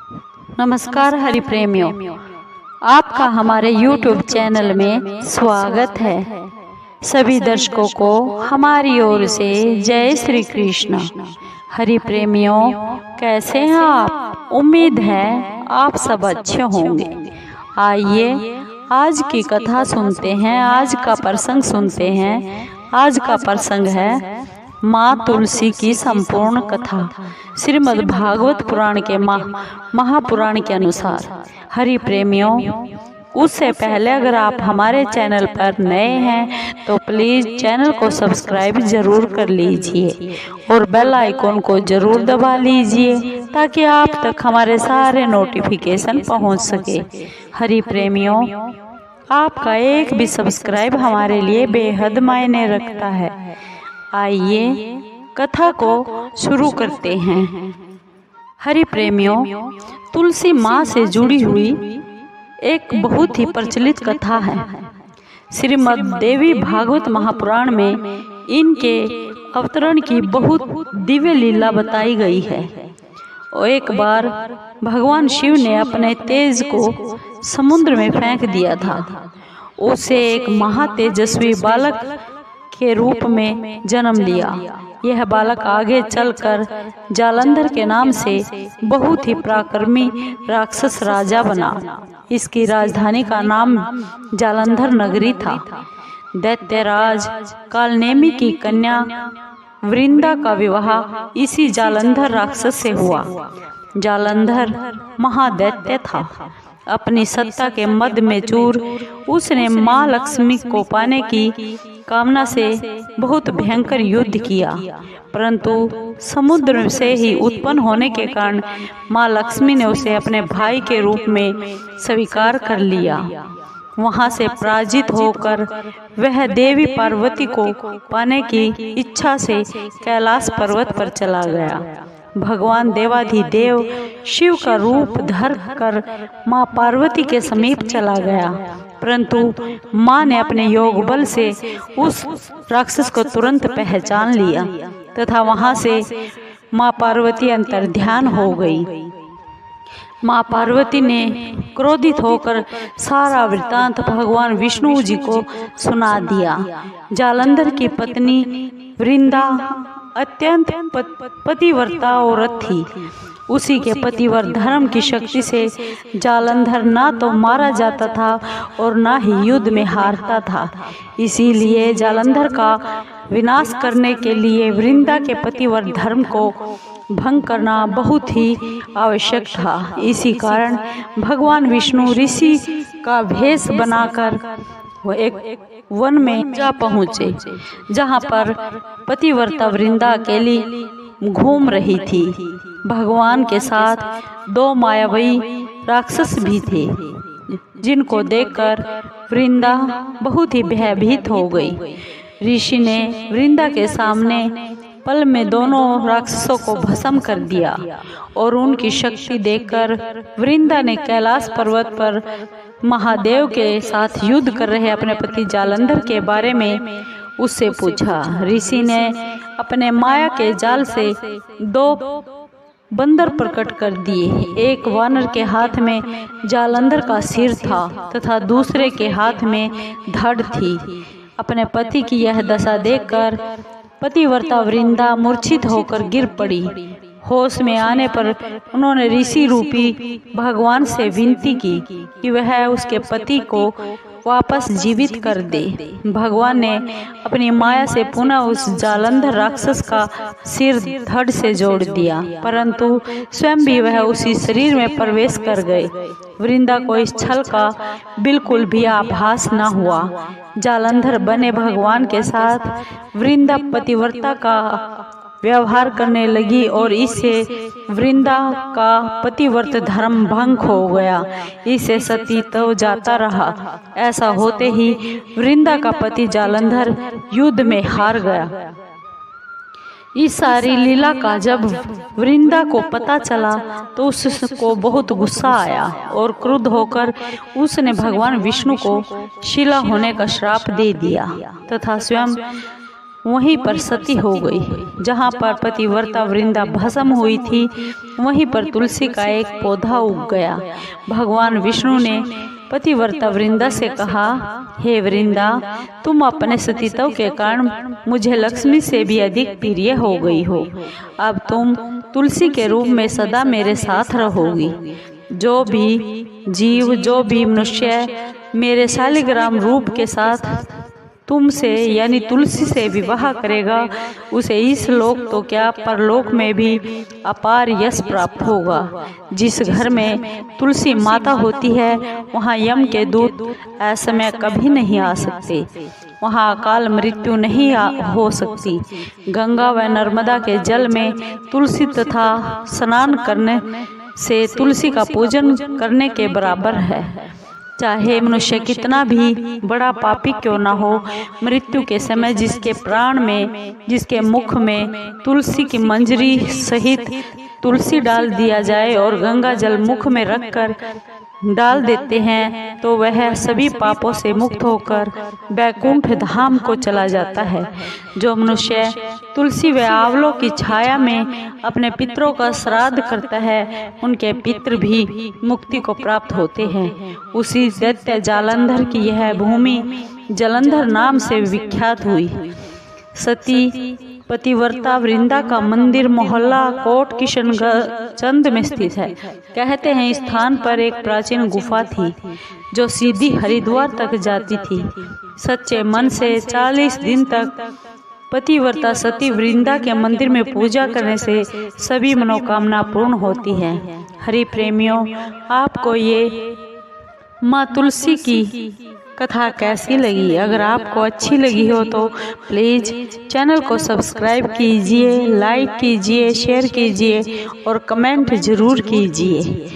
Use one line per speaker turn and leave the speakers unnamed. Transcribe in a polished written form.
नमस्कार हरि प्रेमियों, आपका हमारे YouTube चैनल में स्वागत है। सभी दर्शकों को हमारी ओर से जय श्री कृष्ण। हरि प्रेमियों, कैसे हैं आप? उम्मीद है आप सब अच्छे होंगे। आइए आज की कथा सुनते हैं, आज का प्रसंग सुनते हैं। आज का प्रसंग है माँ तुलसी की संपूर्ण कथा, श्रीमद् भागवत पुराण के महापुराण के अनुसार। हरि प्रेमियों, उससे पहले अगर आप हमारे चैनल पर नए हैं तो प्लीज़ चैनल को सब्सक्राइब जरूर कर लीजिए और बेल आइकॉन को जरूर दबा लीजिए ताकि आप तक हमारे सारे नोटिफिकेशन पहुंच सके। हरि प्रेमियों, आपका एक भी सब्सक्राइब हमारे लिए बेहद मायने रखता है। आइए कथा को शुरू करते हैं। हरि प्रेमियों, तुलसी माँ से जुड़ी हुई एक बहुत ही प्रचलित कथा है। श्रीमद् देवी भागवत महापुराण में इनके अवतरण की बहुत दिव्य लीला बताई गई है। और एक बार भगवान शिव ने अपने तेज को समुद्र में फेंक दिया था। उसे एक महातेजस्वी बालक के रूप में जन्म लिया। यह बालक आगे चलकर जालंधर के नाम से बहुत ही पराक्रमी राक्षस राजा बना। इसकी राजधानी का नाम जालंधर नगरी था। दैत्यराज कालनेमी की कन्या वृंदा का विवाह इसी जालंधर राक्षस से हुआ। जालंधर महादैत्य था। अपनी सत्ता के मद में चूर उसने माँ लक्ष्मी को पाने की कामना से बहुत भयंकर युद्ध किया, परंतु समुद्र से ही उत्पन्न होने के कारण माँ लक्ष्मी ने उसे अपने भाई के रूप में स्वीकार कर लिया। वहां से पराजित होकर वह देवी पार्वती को पाने की इच्छा से कैलाश पर्वत पर चला गया। भगवान देवाधिदेव शिव का रूप धर कर माँ पार्वती के समीप चला गया, परंतु माँ ने अपने योग बल से उस राक्षस को तुरंत पहचान लिया तथा वहां से माँ पार्वती अंतर्ध्यान हो गई। माँ पार्वती ने क्रोधित होकर सारा वृत्तांत भगवान विष्णु जी को सुना दिया। जालंधर की पत्नी वृंदा अत्यंत पतिव्रता औरत थी। उसी के पतिव्रत धर्म की शक्ति से जालंधर ना तो मारा जाता था और ना ही युद्ध में हारता था। इसीलिए जालंधर का विनाश करने के लिए वृंदा के पतिव्रत धर्म को भंग करना बहुत ही आवश्यक था। इसी कारण भगवान विष्णु ऋषि का भेष बनाकर वो एक वन में जा पहुँचे, जहाँ पर पतिव्रता वृंदा अकेली घूम रही थी। भगवान के साथ दो मायावी राक्षस भी थे, जिनको देखकर वृंदा बहुत ही भयभीत हो गई। ऋषि ने वृंदा के सामने पल में दोनों राक्षसों को भस्म कर दिया और उनकी शक्ति देखकर वृंदा ने कैलाश पर्वत पर महादेव के साथ युद्ध कर रहे अपने पति जालंधर के बारे में उससे पूछा। ऋषि ने अपने माया के जाल से दो बंदर प्रकट कर दिए। एक वानर के हाथ में जालंधर का सिर था तथा दूसरे के हाथ में धड़ थी। अपने पति की यह दशा देखकर पतिव्रता वृंदा मूर्छित होकर गिर पड़ी। होश में आने पर उन्होंने ऋषि रूपी भगवान से विनती की कि वह उसके पति को वापस जीवित कर दे। भगवान ने अपनी माया से पुनः उस जालंधर राक्षस का सिर धड़ से जोड़ दिया, परंतु स्वयं भी वह उसी शरीर में प्रवेश कर गए। वृंदा को इस छल का बिल्कुल भी आभास न हुआ। जालंधर बने भगवान के साथ वृंदा पतिव्रता का व्यवहार करने लगी और इससे वृंदा का पतिव्रत धर्म भंग हो गया। इससे सती तो जाता रहा। ऐसा होते ही वृंदा का पति जालंधर युद्ध में हार गया। इस सारी लीला का जब वृंदा को पता चला तो उसको बहुत गुस्सा आया और क्रुद्ध होकर उसने भगवान विष्णु को शिला होने का श्राप दे दिया तथा स्वयं वहीं पर सती हो गई। जहाँ पर पतिव्रता वृंदा भस्म हुई थी, वहीं पर तुलसी का एक पौधा उग गया। भगवान विष्णु ने पतिव्रता वृंदा से कहा, हे वृंदा, तुम अपने सतीत्व के कारण मुझे लक्ष्मी से भी अधिक प्रिय हो गई हो। अब तुम तुलसी के रूप में सदा मेरे साथ रहोगी। जो भी जीव, जो भी मनुष्य मेरे शालिग्राम रूप के साथ तुमसे यानी तुलसी से विवाह करेगा, उसे इस लोक तो क्या परलोक में भी अपार यश प्राप्त होगा। जिस घर में तुलसी माता होती है, वहाँ यम के दूत असमय कभी नहीं आ सकते, वहाँ अकाल मृत्यु नहीं हो सकती। गंगा व नर्मदा के जल में तुलसी तथा स्नान करने से तुलसी का पूजन करने के बराबर है। चाहे मनुष्य कितना भी बड़ा पापी क्यों ना हो, मृत्यु के समय जिसके प्राण में, जिसके मुख में तुलसी की मंजरी सहित तुलसी डाल दिया जाए और गंगा जल मुख में रखकर डाल देते हैं, तो वह सभी पापों से मुक्त होकर वैकुंठ धाम को चला जाता है। जो मनुष्य तुलसी व आंवलों की छाया में अपने पितरों का श्राद्ध करता है, उनके पितृ भी मुक्ति को प्राप्त होते हैं। उसी दैत्य जालंधर की यह भूमि जलंधर नाम से विख्यात हुई। सती पतिव्रता वृंदा का मंदिर मोहल्ला कोट किशनगंज में स्थित है। कहते हैं इस स्थान पर एक प्राचीन गुफा थी जो सीधी हरिद्वार तक जाती थी। सच्चे मन से 40 दिन तक पतिव्रता सती वृंदा के मंदिर में पूजा करने से सभी मनोकामना पूर्ण होती है। हरि प्रेमियों, आपको ये माँ तुलसी की कथा कैसी लगी? अगर आपको अच्छी लगी हो तो प्लीज़ चैनल को सब्सक्राइब कीजिए, लाइक कीजिए, शेयर कीजिए और कमेंट ज़रूर कीजिए।